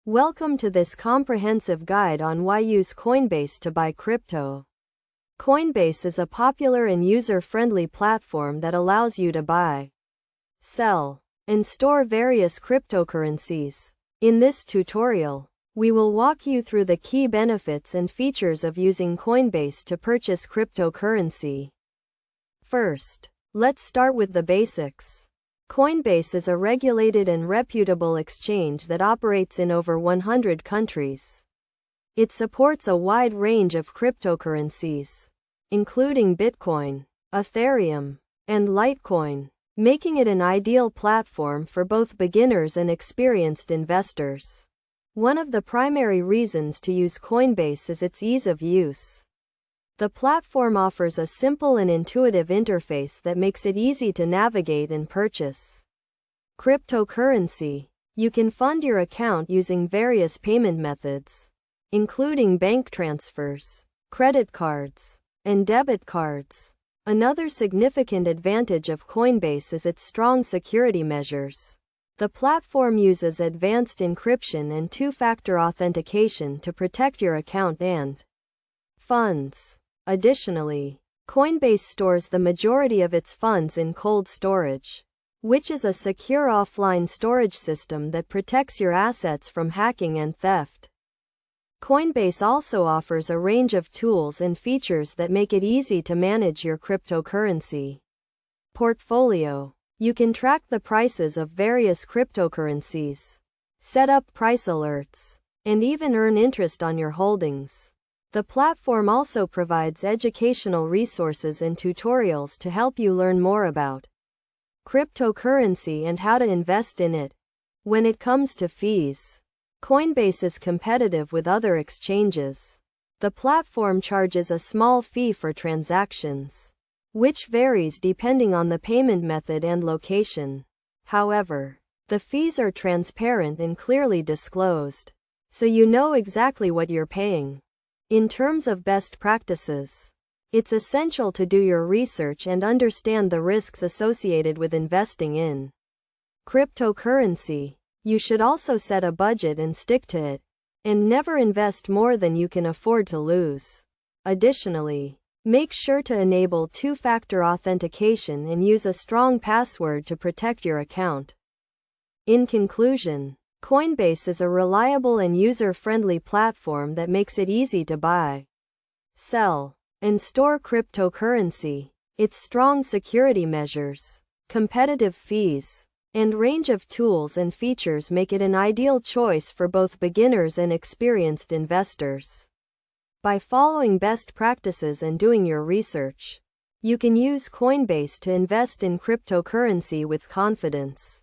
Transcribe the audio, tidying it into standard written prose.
Welcome to this comprehensive guide on why use Coinbase to buy crypto. Coinbase is a popular and user-friendly platform that allows you to buy, sell, and store various cryptocurrencies. In this tutorial, we will walk you through the key benefits and features of using Coinbase to purchase cryptocurrency. First, let's start with the basics. Coinbase is a regulated and reputable exchange that operates in over 100 countries. It supports a wide range of cryptocurrencies, including Bitcoin, Ethereum, and Litecoin, making it an ideal platform for both beginners and experienced investors. One of the primary reasons to use Coinbase is its ease of use. The platform offers a simple and intuitive interface that makes it easy to navigate and purchase cryptocurrency. You can fund your account using various payment methods, including bank transfers, credit cards, and debit cards. Another significant advantage of Coinbase is its strong security measures. The platform uses advanced encryption and two-factor authentication to protect your account and funds. Additionally, Coinbase stores the majority of its funds in cold storage, which is a secure offline storage system that protects your assets from hacking and theft. Coinbase also offers a range of tools and features that make it easy to manage your cryptocurrency portfolio. You can track the prices of various cryptocurrencies, set up price alerts, and even earn interest on your holdings. The platform also provides educational resources and tutorials to help you learn more about cryptocurrency and how to invest in it. When it comes to fees, Coinbase is competitive with other exchanges. The platform charges a small fee for transactions, which varies depending on the payment method and location. However, the fees are transparent and clearly disclosed, so you know exactly what you're paying. In terms of best practices, it's essential to do your research and understand the risks associated with investing in cryptocurrency. You should also set a budget and stick to it, and never invest more than you can afford to lose. Additionally, make sure to enable two-factor authentication and use a strong password to protect your account. In conclusion, Coinbase is a reliable and user-friendly platform that makes it easy to buy, sell, and store cryptocurrency. Its strong security measures, competitive fees, and range of tools and features make it an ideal choice for both beginners and experienced investors. By following best practices and doing your research, you can use Coinbase to invest in cryptocurrency with confidence.